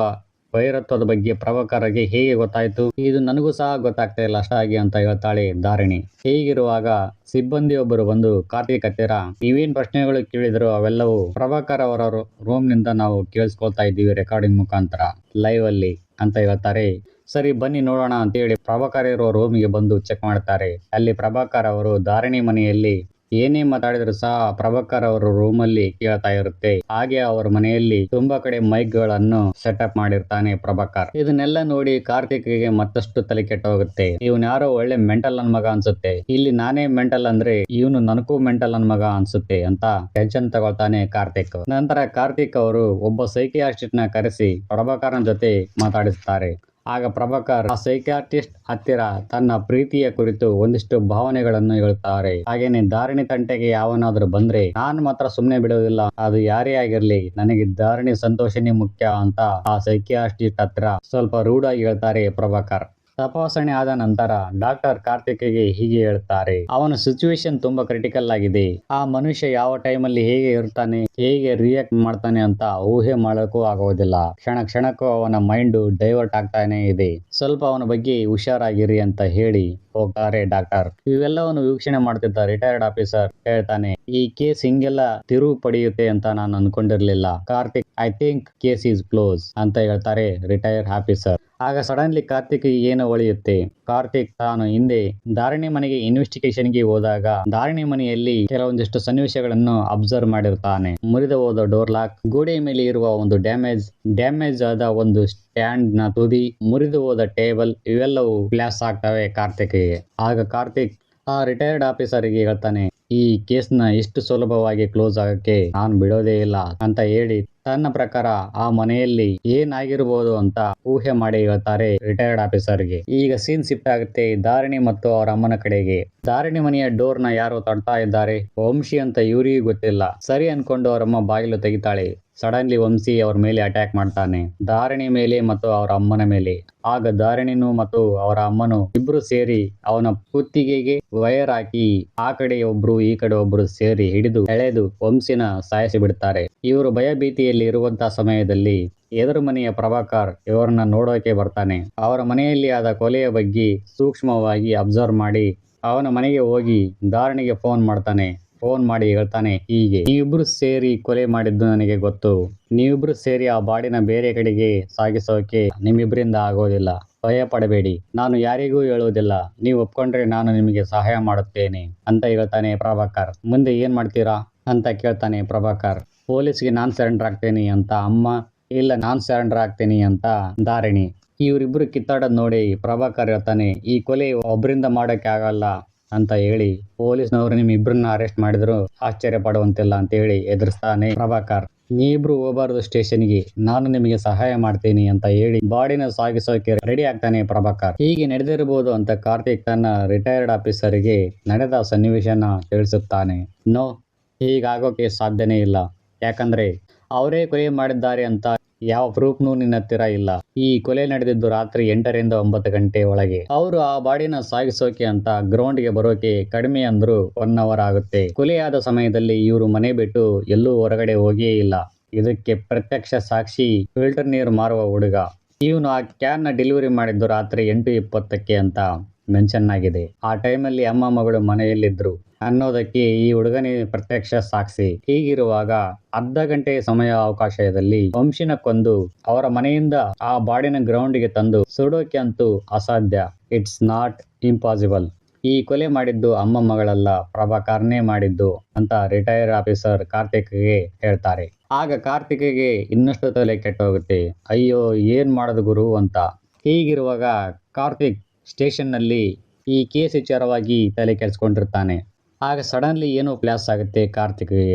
ವೈರತ್ವದ ಬಗ್ಗೆ ಪ್ರಭಾಕರ್ಗೆ ಹೇಗೆ ಗೊತ್ತಾಯ್ತು? ಇದು ನನಗೂ ಸಹ ಗೊತ್ತಾಗ್ತಾ ಇಲ್ಲ ಅಷ್ಟಾಗಿ ಅಂತ ಹೇಳ್ತಾಳೆ ಧಾರಿಣಿ. ಹೀಗಿರುವಾಗ ಸಿಬ್ಬಂದಿಯೊಬ್ಬರು ಬಂದು ಕಾರ್ತಿಕ್ ಹತ್ತಿರ ನೀವೇನ್ ಪ್ರಶ್ನೆಗಳು ಕೇಳಿದ್ರು ಅವೆಲ್ಲವೂ ಪ್ರಭಾಕರ್ ಅವರ ರೂಮ್ ನಿಂದ ನಾವು ಕೇಳಿಸ್ಕೊಳ್ತಾ ಇದ್ದೀವಿ ರೆಕಾರ್ಡಿಂಗ್ ಮುಖಾಂತರ ಲೈವ್ ಅಲ್ಲಿ ಅಂತ ಹೇಳ್ತಾರೆ. ಸರಿ ಬನ್ನಿ ನೋಡೋಣ ಅಂತೇಳಿ ಪ್ರಭಾಕರ್ ಇರೋ ರೂಮಿಗೆ ಬಂದು ಚೆಕ್ ಮಾಡ್ತಾರೆ. ಅಲ್ಲಿ ಪ್ರಭಾಕರ್ ಅವರು ಧಾರಿಣಿ ಮನೆಯಲ್ಲಿ ಏನೇ ಮಾತಾಡಿದ್ರು ಸಹ ಪ್ರಭಾಕರ್ ಅವರ ರೂಮಲ್ಲಿ ಕೇಳ್ತಾ ಇರುತ್ತೆ. ಹಾಗೆ ಅವರ ಮನೆಯಲ್ಲಿ ತುಂಬಾ ಕಡೆ ಮೈಕ್ ಗಳನ್ನು ಸೆಟಪ್ ಮಾಡಿರ್ತಾನೆ ಪ್ರಭಾಕರ್. ಇದನ್ನೆಲ್ಲ ನೋಡಿ ಕಾರ್ತಿಕ್ಗೆ ಮತ್ತಷ್ಟು ತಲೆ ಕೆಟ್ಟ ಹೋಗುತ್ತೆ. ಇವನ್ ಯಾರೋ ಒಳ್ಳೆ ಮೆಂಟಲ್ ನನ್ ಮಗ ಅನ್ಸುತ್ತೆ, ಇಲ್ಲಿ ನಾನೇ ಮೆಂಟಲ್ ಅಂದ್ರೆ ಇವನು ನನಗೂ ಮೆಂಟಲ್ ನನ್ ಮಗ ಅನ್ಸುತ್ತೆ ಅಂತ ಟೆನ್ಷನ್ ತಗೊಳ್ತಾನೆ ಕಾರ್ತಿಕ್. ನಂತರ ಕಾರ್ತಿಕ್ ಅವರು ಒಬ್ಬ ಸೈಕಿಯಾಟ್ರಿಸ್ಟ್ ನ ಕರೆಸಿ ಪ್ರಭಾಕರ್ನ ಜೊತೆ ಮಾತಾಡಿಸ್ತಾರೆ. ಆಗ ಪ್ರಭಾಕರ್ ಆ ಸೈಕಿಯಾಟ್ರಿಸ್ಟ್ ಹತ್ತಿರ ತನ್ನ ಪ್ರೀತಿಯ ಕುರಿತು ಒಂದಿಷ್ಟು ಭಾವನೆಗಳನ್ನು ಹೇಳುತ್ತಾರೆ. ಹಾಗೇನೆ ಧಾರಿಣಿ ತಂಟೆಗೆ ಯಾವನಾದ್ರೂ ಬಂದ್ರೆ ನಾನು ಮಾತ್ರ ಸುಮ್ನೆ ಬಿಡೋದಿಲ್ಲ, ಅದು ಯಾರೇ ಆಗಿರ್ಲಿ, ನನಗೆ ಧಾರಿಣಿ ಸಂತೋಷನೇ ಮುಖ್ಯ ಅಂತ ಆ ಸೈಕಿಯಾಟ್ರಿಸ್ಟ್ ಹತ್ರ ಸ್ವಲ್ಪ ರೂಢ ಆಗಿ ಹೇಳ್ತಾರೆ ಪ್ರಭಾಕರ್. ತಪಾಸಣೆ ಆದ ನಂತರ ಡಾಕ್ಟರ್ ಕಾರ್ತಿಕ್ಗೆ ಹೀಗೆ ಹೇಳ್ತಾರೆ, ಅವನ ಸಿಚುವೇಶನ್ ತುಂಬಾ ಕ್ರಿಟಿಕಲ್ ಆಗಿದೆ. ಆ ಮನುಷ್ಯ ಯಾವ ಟೈಮಲ್ಲಿ ಹೇಗೆ ಇರ್ತಾನೆ, ಹೇಗೆ ರಿಯಾಕ್ಟ್ ಮಾಡ್ತಾನೆ ಅಂತ ಊಹೆ ಮಾಡೋಕ್ಕೂ ಆಗೋದಿಲ್ಲ. ಕ್ಷಣಕ್ಕೂ ಅವನ ಮೈಂಡ್ ಡೈವರ್ಟ್ ಆಗ್ತಾನೆ ಇದೆ. ಸ್ವಲ್ಪ ಅವನ ಬಗ್ಗೆ ಹುಷಾರಾಗಿರಿ ಅಂತ ಹೇಳಿ ಹೋಗ್ತಾರೆ ಡಾಕ್ಟರ್. ಇವೆಲ್ಲವನ್ನು ವೀಕ್ಷಣೆ ಮಾಡ್ತಿದ್ದ ರಿಟೈರ್ಡ್ ಆಫೀಸರ್ ಹೇಳ್ತಾನೆ, ಈ ಕೇಸ್ ಹಿಂಗೆಲ್ಲ ತಿರುವು ಪಡೆಯುತ್ತೆ ಅಂತ ನಾನು ಅನ್ಕೊಂಡಿರ್ಲಿಲ್ಲ Karthik, I think case is close ಅಂತ ಹೇಳ್ತಾರೆ ರಿಟೈರ್ಡ್ ಆಫೀಸರ್. ಆಗ ಸಡನ್ಲಿ ಕಾರ್ತಿಕ್ ಏನೋ ಒಳೆಯುತ್ತೆ. ಕಾರ್ತಿಕ್ ತಾನು ಹಿಂದೆ ಧಾರಿಣಿ ಮನೆಗೆ ಇನ್ವೆಸ್ಟಿಗೇಷನ್ಗೆ ಹೋದಾಗ ಧಾರಿಣಿ ಮನೆಯಲ್ಲಿ ಕೆಲವೊಂದಿಷ್ಟು ಸನ್ನಿವೇಶಗಳನ್ನು ಅಬ್ಸರ್ವ್ ಮಾಡಿರ್ತಾನೆ. ಮುರಿದು ಹೋದ ಡೋರ್ ಲಾಕ್, ಗೋಡೆ ಮೇಲೆ ಇರುವ ಒಂದು ಡ್ಯಾಮೇಜ್ ಆದ ಒಂದು ಸ್ಟ್ಯಾಂಡ್ ನ ತುದಿ, ಮುರಿದು ಹೋದ ಟೇಬಲ್, ಇವೆಲ್ಲವೂ ಫ್ಲಾಶ್ ಆಗ್ತವೆ ಕಾರ್ತಿಕ್ಗೆ. ಆಗ ಕಾರ್ತಿಕ್ ಆ ರಿಟೈರ್ಡ್ ಆಫೀಸರ್ಗೆ ಹೇಳ್ತಾನೆ, ಈ ಕೇಸ್ನ ಇಷ್ಟು ಸುಲಭವಾಗಿ ಕ್ಲೋಸ್ ಆಗಕ್ಕೆ ನಾನು ಬಿಡೋದೇ ಇಲ್ಲ ಅಂತ ಹೇಳಿ ತನ್ನ ಪ್ರಕಾರ ಆ ಮನೆಯಲ್ಲಿ ಏನಾಗಿರ್ಬೋದು ಅಂತ ಊಹೆ ಮಾಡಿ ಹೇಳ್ತಾರೆ ರಿಟೈರ್ಡ್ ಆಫೀಸರ್ಗೆ. ಈಗ ಸೀನ್ ಶಿಫ್ಟ್ ಆಗುತ್ತೆ ಧಾರಣಿ ಮತ್ತು ಅವರ ಅಮ್ಮನ ಕಡೆಗೆ. ಧಾರಣಿ ಮನೆಯ ಡೋರ್ ನ ಯಾರೋ ತಡ್ತಾ ಇದ್ದಾರೆ. ವಂಶಿ ಅಂತ ಇವರಿಗೂ ಗೊತ್ತಿಲ್ಲ. ಸರಿ ಅನ್ಕೊಂಡು ಅವರಮ್ಮ ಬಾಗಿಲು ತೆಗಿತಾಳೆ. ಸಡನ್ಲಿ ವಂಶಿ ಅವ್ರ ಮೇಲೆ ಅಟ್ಯಾಕ್ ಮಾಡ್ತಾನೆ, ಧಾರಣಿ ಮೇಲೆ ಮತ್ತು ಅವರ ಅಮ್ಮನ ಮೇಲೆ. ಆಗ ಧಾರಣಿನು ಮತ್ತು ಅವರ ಅಮ್ಮನು ಇಬ್ರು ಸೇರಿ ಅವನ ಕುತ್ತಿಗೆಗೆ ವೈರ್ ಹಾಕಿ ಆ ಕಡೆ ಒಬ್ರು ಈ ಕಡೆ ಒಬ್ರು ಸೇರಿ ಹಿಡಿದು ಎಳೆದು ವಂಶಿನ ಸಾಯಿಸಿ ಬಿಡ್ತಾರೆ. ಇವರು ಭಯಭೀತಿಯಲ್ಲಿ ಇರುವಂತಹ ಸಮಯದಲ್ಲಿ ಎದುರು ಮನೆಯ ಪ್ರಭಾಕರ್ ಇವರನ್ನ ನೋಡೋಕೆ ಬರ್ತಾನೆ. ಅವರ ಮನೆಯಲ್ಲಿ ಆದ ಕೊಲೆಯ ಬಗ್ಗೆ ಸೂಕ್ಷ್ಮವಾಗಿ ಅಬ್ಸರ್ವ್ ಮಾಡಿ ಅವನ ಮನೆಗೆ ಹೋಗಿ ಧಾರಣಿಗೆ ಫೋನ್ ಮಾಡ್ತಾನೆ. ಫೋನ್ ಮಾಡಿ ಹೇಳ್ತಾನೆ ಹೀಗೆ, ನೀವಿಬ್ರು ಸೇರಿ ಕೊಲೆ ಮಾಡಿದ್ದು ನನಗೆ ಗೊತ್ತು. ನೀವಿಬ್ರು ಸೇರಿ ಆ ಬಾಡಿನ ಬೇರೆ ಕಡೆಗೆ ಸಾಗಿಸೋಕೆ ನಿಮ್ಮಿಬ್ಬರಿಂದ ಆಗೋದಿಲ್ಲ. ಭಯ ಪಡಬೇಡಿ, ನಾನು ಯಾರಿಗೂ ಹೇಳುವುದಿಲ್ಲ. ನೀವು ಒಪ್ಕೊಂಡ್ರೆ ನಾನು ನಿಮಗೆ ಸಹಾಯ ಮಾಡುತ್ತೇನೆ ಅಂತ ಹೇಳ್ತಾನೆ ಪ್ರಭಾಕರ್. ಮುಂದೆ ಏನ್ ಮಾಡ್ತೀರಾ ಅಂತ ಕೇಳ್ತಾನೆ ಪ್ರಭಾಕರ್. ಪೊಲೀಸ್ಗೆ ನಾನ್ ಸರೆಂಡರ್ ಆಗ್ತೇನೆ ಅಂತ ಅಮ್ಮ, ಇಲ್ಲ ನಾನ್ ಸರೆಂಡರ್ ಆಗ್ತೇನೆ ಅಂತ ಧಾರಣಿ. ಇವರಿಬ್ರು ಕಿತ್ತಾಡೋದ್ ನೋಡಿ ಪ್ರಭಾಕರ್ ಹೇಳ್ತಾನೆ, ಈ ಕೊಲೆ ಒಬ್ಬರಿಂದ ಮಾಡೋಕೆ ಆಗಲ್ಲ ಅಂತ ಹೇಳಿ ಪೊಲೀಸ್ನವರು ನಿಮ್ಮಿಬ್ರನ್ನ ಅರೆಸ್ಟ್ ಮಾಡಿದ್ರು ಆಶ್ಚರ್ಯ ಪಡುವಂತಿಲ್ಲ ಅಂತ ಹೇಳಿ ಎದುರಿಸ್ತಾನೆ ಪ್ರಭಾಕರ್. ನೀವಿಬ್ರು ಹೋಗಬಾರದು ಸ್ಟೇಷನ್ಗೆ, ನಾನು ನಿಮಗೆ ಸಹಾಯ ಮಾಡ್ತೀನಿ ಅಂತ ಹೇಳಿ ಬಾಡಿನ ಸಾಗಿಸೋಕೆ ರೆಡಿ ಆಗ್ತಾನೆ ಪ್ರಭಾಕರ್. ಹೀಗೆ ನಡೆದಿರಬಹುದು ಅಂತ ಕಾರ್ತಿಕ್ ತನ್ನ ರಿಟೈರ್ಡ್ ಆಫೀಸರ್ಗೆ ನಡೆದ ಸನ್ನಿವೇಶನ ತಿಳಿಸುತ್ತಾನೆ. ನೋ, ಹೀಗಾಗೋಕೆ ಸಾಧ್ಯನೇ ಇಲ್ಲ. ಯಾಕಂದ್ರೆ ಅವರೇ ಕೊಲೆ ಮಾಡಿದ್ದಾರೆ ಅಂತ ಯಾವ ಪ್ರೂಫ್ನು ನಿನ್ನ ಹತ್ತಿರ ಇಲ್ಲ. ಈ ಕೊಲೆ ನಡೆದಿದ್ದು ರಾತ್ರಿ 8ರಿಂದ 9 ಗಂಟೆ ಒಳಗೆ. ಅವರು ಆ ಬಾಡಿನ ಸಾಗಿಸೋಕೆ ಅಂತ ಗ್ರೌಂಡ್ಗೆ ಬರೋಕೆ ಕಡಿಮೆ ಅಂದ್ರೂ 1 ಅವರ್ ಆಗುತ್ತೆ. ಕೊಲೆಯಾದ ಸಮಯದಲ್ಲಿ ಇವರು ಮನೆ ಬಿಟ್ಟು ಎಲ್ಲೂ ಹೊರಗಡೆ ಹೋಗಿಯೇ ಇಲ್ಲ. ಇದಕ್ಕೆ ಪ್ರತ್ಯಕ್ಷ ಸಾಕ್ಷಿ ಫಿಲ್ಟರ್ ನೀರು ಮಾರುವ ಹುಡುಗ. ಇವನು ಆ ಕ್ಯಾನ್ ನ ಡೆಲಿವರಿ ಮಾಡಿದ್ದು ರಾತ್ರಿ 8:20ಕ್ಕೆ ಅಂತ ಮೆನ್ಷನ್ ಆಗಿದೆ. ಆ ಟೈಮಲ್ಲಿ ಅಮ್ಮ ಮಗಳು ಮನೆಯಲ್ಲಿದ್ರು ಅನ್ನೋದಕ್ಕೆ ಈ ಹುಡುಗನೇ ಪ್ರತ್ಯಕ್ಷ ಸಾಕ್ಷಿ. ಹೀಗಿರುವಾಗ ಅರ್ಧ ಗಂಟೆ ಸಮಯ ಅವಕಾಶದಲ್ಲಿ ವಂಶಿನ ಕೊಂದು ಅವರ ಮನೆಯಿಂದ ಆ ಬಾಡಿನ ಗ್ರೌಂಡ್ಗೆ ತಂದು ಸುಡೋಕೆ ಅಂತೂ ಅಸಾಧ್ಯ. It's not impossible. ಈ ಕೊಲೆ ಮಾಡಿದ್ದು ಅಮ್ಮ ಮಗಳಲ್ಲ, ಪ್ರಭಾಕರ್ನೇ ಮಾಡಿದ್ದು ಅಂತ ರಿಟೈರ್ ಆಫೀಸರ್ ಕಾರ್ತಿಕ್ಗೆ ಹೇಳ್ತಾರೆ. ಆಗ ಕಾರ್ತಿಕ್ಗೆ ಇನ್ನಷ್ಟು ತಲೆ ಕೆಟ್ಟೋಗುತ್ತೆ. ಅಯ್ಯೋ ಏನ್ ಮಾಡೋದು ಗುರು ಅಂತ. ಹೀಗಿರುವಾಗ ಕಾರ್ತಿಕ್ ಸ್ಟೇಷನ್ ನಲ್ಲಿ ಈ ಕೇಸ್ ವಿಚಾರವಾಗಿ ತಲೆ ಕೆಡಿಸ್ಕೊಂಡಿರ್ತಾನೆ. ಆಗ ಸಡನ್ಲಿ ಏನೋ ಫ್ಲಾಶ್ ಆಗುತ್ತೆ ಕಾರ್ತಿಕ್ಗೆ.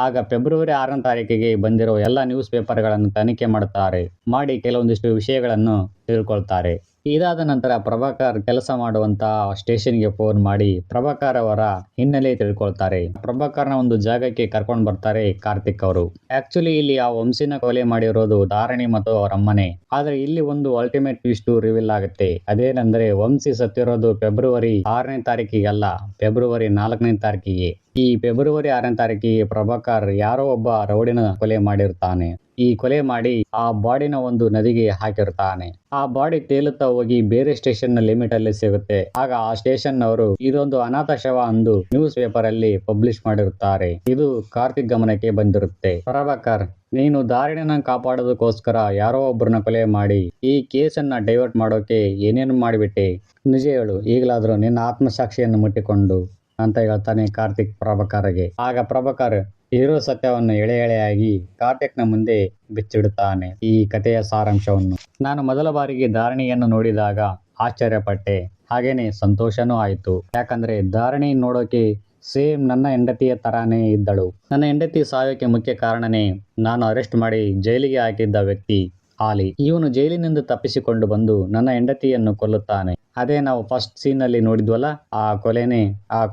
ಆಗ ಫೆಬ್ರವರಿ 6ನೇ ತಾರೀಕಿಗೆ ಬಂದಿರೋ ಎಲ್ಲ ನ್ಯೂಸ್ ಪೇಪರ್ಗಳನ್ನು ತನಿಖೆ ಮಾಡುತ್ತಾರೆ. ಮಾಡಿ ಕೆಲವೊಂದಿಷ್ಟು ವಿಷಯಗಳನ್ನು ತಿಳ್ಕೊಳ್ತಾರೆ. ಇದಾದ ನಂತರ ಪ್ರಭಾಕರ್ ಕೆಲಸ ಮಾಡುವಂತ ಸ್ಟೇಷನ್ಗೆ ಫೋನ್ ಮಾಡಿ ಪ್ರಭಾಕರ್ ಅವರ ಹಿನ್ನೆಲೆ ತಿಳ್ಕೊಳ್ತಾರೆ. ಪ್ರಭಾಕರ್ನ ಒಂದು ಜಾಗಕ್ಕೆ ಕರ್ಕೊಂಡು ಬರ್ತಾರೆ ಕಾರ್ತಿಕ್ ಅವರು. ಆಕ್ಚುಲಿ ಇಲ್ಲಿ ಆ ವಂಶಿನ ಕೊಲೆ ಮಾಡಿರೋದು ಧಾರಣಿ ಮತ್ತು ಅವರ ಅಮ್ಮನೆ. ಆದ್ರೆ ಇಲ್ಲಿ ಒಂದು ಅಲ್ಟಿಮೇಟ್ ಟ್ವಿಸ್ಟ್ ರಿವೀಲ್ ಆಗುತ್ತೆ. ಅದೇನೆಂದ್ರೆ ವಂಶಿ ಸತ್ತಿರೋದು ಫೆಬ್ರವರಿ 6ನೇ ತಾರೀಕಿಗೆ ಅಲ್ಲ, ಫೆಬ್ರವರಿ 4ನೇ ತಾರೀಕಿಗೆ. ಈ ಫೆಬ್ರವರಿ 6ನೇ ತಾರೀಕಿಗೆ ಪ್ರಭಾಕರ್ ಯಾರೋ ಒಬ್ಬ ರೌಡಿನ ಕೊಲೆ ಮಾಡಿರ್ತಾನೆ. ಈ ಕೊಲೆ ಮಾಡಿ ಆ ಬಾಡಿನ ಒಂದು ನದಿಗೆ ಹಾಕಿರ್ತಾನೆ. ಆ ಬಾಡಿ ತೇಲುತ್ತಾ ಹೋಗಿ ಬೇರೆ ಸ್ಟೇಷನ್ ನ ಲಿಮಿಟ್ ಅಲ್ಲಿ ಸಿಗುತ್ತೆ. ಆಗ ಆ ಸ್ಟೇಷನ್ ಅವರು ಇದೊಂದು ಅನಾಥ ಶವ ಅಂದು ನ್ಯೂಸ್ ಪೇಪರ್ ಅಲ್ಲಿ ಪಬ್ಲಿಷ್ ಮಾಡಿರುತ್ತಾರೆ. ಇದು ಕಾರ್ತಿಕ್ ಗಮನಕ್ಕೆ ಬಂದಿರುತ್ತೆ. ಪ್ರಭಾಕರ್, ನೀನು ಧಾರಣಿನ ಕಾಪಾಡೋದಕ್ಕೋಸ್ಕರ ಯಾರೋ ಒಬ್ಬರನ್ನ ಕೊಲೆ ಮಾಡಿ ಈ ಕೇಸನ್ನ ಡೈವರ್ಟ್ ಮಾಡೋಕೆ ಏನೇನು ಮಾಡಿಬಿಟ್ಟೆ. ನಿಜ ಹೇಳು, ಈಗಲಾದ್ರೂ ನಿನ್ನ ಆತ್ಮಸಾಕ್ಷಿಯನ್ನು ಮುಟ್ಟಿಕೊಂಡು ಅಂತ ಹೇಳ್ತಾನೆ ಕಾರ್ತಿಕ್ ಪ್ರಭಾಕರ್ಗೆ. ಆಗ ಪ್ರಭಾಕರ್ ಇರೋ ಸತ್ಯವನ್ನು ಎಳೆ ಎಳೆಯಾಗಿ ಕಾರ್ತಿಕ್ನ ಮುಂದೆ ಬಿಚ್ಚಿಡುತ್ತಾನೆ. ಈ ಕಥೆಯ ಸಾರಾಂಶವನ್ನು. ನಾನು ಮೊದಲ ಬಾರಿಗೆ ಧಾರಣಿಯನ್ನು ನೋಡಿದಾಗ ಆಶ್ಚರ್ಯಪಟ್ಟೆ, ಹಾಗೇನೆ ಸಂತೋಷನೂ ಆಯಿತು. ಯಾಕಂದ್ರೆ ಧಾರಣಿ ನೋಡೋಕೆ ಸೇಮ್ ನನ್ನ ಹೆಂಡತಿಯ ತರಾನೇ ಇದ್ದಳು. ನನ್ನ ಹೆಂಡತಿ ಸಾಯೋಕೆ ಮುಖ್ಯ ಕಾರಣನೇ ನಾನು ಅರೆಸ್ಟ್ ಮಾಡಿ ಜೈಲಿಗೆ ಹಾಕಿದ್ದ ವ್ಯಕ್ತಿ ಆಲಿ. ಇವನು ಜೈಲಿನಿಂದ ತಪ್ಪಿಸಿಕೊಂಡು ಬಂದು ನನ್ನ ಹೆಂಡತಿಯನ್ನು ಕೊಲ್ಲುತ್ತಾನೆ. ಅದೇ ನಾವು ಫಸ್ಟ್ ಸೀನ್ ಅಲ್ಲಿ ನೋಡಿದ್ವಲ್ಲ, ಆ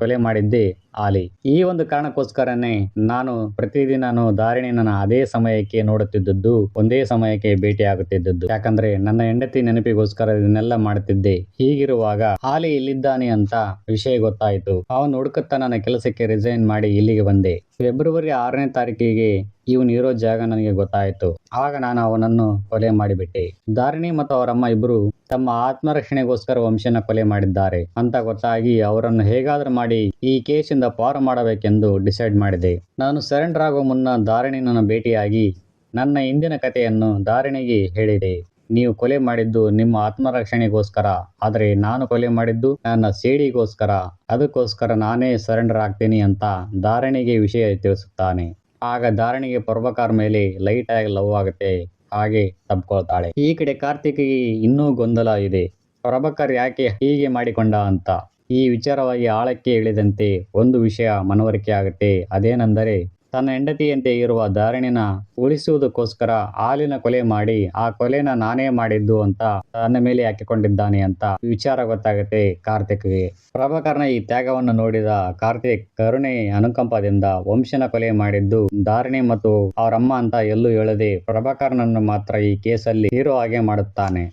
ಕೊಲೆ ಮಾಡಿದ್ದೆ ಆಲಿ. ಈ ಒಂದು ಕಾರಣಕ್ಕೋಸ್ಕರನೇ ನಾನು ಪ್ರತಿದಿನ ಧಾರಣಿನ ಅದೇ ಸಮಯಕ್ಕೆ ನೋಡುತ್ತಿದ್ದದ್ದು, ಒಂದೇ ಸಮಯಕ್ಕೆ ಭೇಟಿ ಆಗುತ್ತಿದ್ದದ್ದು. ಯಾಕಂದ್ರೆ ನನ್ನ ಹೆಂಡತಿ ನೆನಪಿಗೋಸ್ಕರ ಇದನ್ನೆಲ್ಲ ಮಾಡುತ್ತಿದ್ದೆ. ಹೀಗಿರುವಾಗ ಆಲಿ ಇಲ್ಲಿದ್ದಾನೆ ಅಂತ ವಿಷಯ ಗೊತ್ತಾಯಿತು. ಅವನು ಹುಡುಕುತ್ತಾ ನನ್ನ ಕೆಲಸಕ್ಕೆ ರಿಸೈನ್ ಮಾಡಿ ಇಲ್ಲಿಗೆ ಬಂದೆ. ಫೆಬ್ರವರಿ 6ನೇ ತಾರೀಕಿಗೆ ಇವನು ಇರೋ ಜಾಗ ನನಗೆ ಗೊತ್ತಾಯಿತು. ಆಗ ನಾನು ಅವನನ್ನು ಕೊಲೆ ಮಾಡಿಬಿಟ್ಟೆ. ಧಾರಣಿ ಮತ್ತು ಅವರಮ್ಮ ಇಬ್ರು ತಮ್ಮ ಆತ್ಮರಕ್ಷಣೆಗೋಸ್ಕರ ವಂಶನ ಕೊಲೆ ಮಾಡಿದ್ದಾರೆ ಅಂತ ಗೊತ್ತಾಗಿ ಅವರನ್ನು ಹೇಗಾದ್ರೂ ಮಾಡಿ ಈ ಕೇಸಿಂದ ಪಾರು ಮಾಡಬೇಕೆಂದು ಡಿಸೈಡ್ ಮಾಡಿದೆ. ನಾನು ಸರೆಂಡರ್ ಆಗೋ ಮುನ್ನ ಧಾರಣಿನ ಭೇಟಿಯಾಗಿ ನನ್ನ ಹಿಂದಿನ ಕಥೆಯನ್ನು ಧಾರಣಿಗೆ ಹೇಳಿದೆ. ನೀವು ಕೊಲೆ ಮಾಡಿದ್ದು ನಿಮ್ಮ ಆತ್ಮರಕ್ಷಣೆಗೋಸ್ಕರ, ಆದರೆ ನಾನು ಕೊಲೆ ಮಾಡಿದ್ದು ನನ್ನ ಸೇಡಿಗೋಸ್ಕರ. ಅದಕ್ಕೋಸ್ಕರ ನಾನೇ ಸರೆಂಡರ್ ಆಗ್ತೀನಿ ಅಂತ ಧಾರಣಿಗೆ ವಿಷಯ ತಿಳಿಸುತ್ತಾನೆ. ಆಗ ಧಾರಣಿಗೆ ಪ್ರಭಾಕರ್ ಮೇಲೆ ಲೈಟ್ ಆಗಿ ಲವ್ ಆಗುತ್ತೆ. ಹಾಗೆ ತಬ್ಕೊಳ್ತಾಳೆ. ಈ ಕಡೆ ಕಾರ್ತಿಕ್ಗೆ ಇನ್ನೂ ಗೊಂದಲ ಇದೆ. ಪ್ರಭಾಕರ್ ಯಾಕೆ ಹೀಗೆ ಮಾಡಿಕೊಂಡ ಅಂತ. ಈ ವಿಚಾರವಾಗಿ ಆಳಕ್ಕೆ ಇಳಿದಂತೆ ಒಂದು ವಿಷಯ ಮನವರಿಕೆ ಆಗುತ್ತೆ. ಅದೇನೆಂದರೆ, ತನ್ನ ಹೆಂಡತಿಯಂತೆ ಇರುವ ಧಾರಣಿನ ಉಳಿಸುವುದಕ್ಕೋಸ್ಕರ ಹಾಲಿನ ಕೊಲೆ ಮಾಡಿ ಆ ಕೊಲೆನ ನಾನೇ ಮಾಡಿದ್ದು ಅಂತ ತನ್ನ ಮೇಲೆ ಹಾಕಿಕೊಂಡಿದ್ದಾನೆ ಅಂತ ವಿಚಾರ ಗೊತ್ತಾಗುತ್ತೆ ಕಾರ್ತಿಕ್ಗೆ. ಪ್ರಭಾಕರ್ನ ಈ ತ್ಯಾಗವನ್ನು ನೋಡಿದ ಕಾರ್ತಿಕ್ ಕರುಣೆ ಅನುಕಂಪದಿಂದ ವಂಶನ ಕೊಲೆ ಮಾಡಿದ್ದು ಧಾರಣಿ ಮತ್ತು ಅವರಮ್ಮ ಅಂತ ಎಲ್ಲೂ ಹೇಳದೆ ಪ್ರಭಾಕರ್ನನ್ನು ಮಾತ್ರ ಈ ಕೇಸಲ್ಲಿ ಹೀರೋ ಆಗಿ ಮಾಡುತ್ತಾನೆ.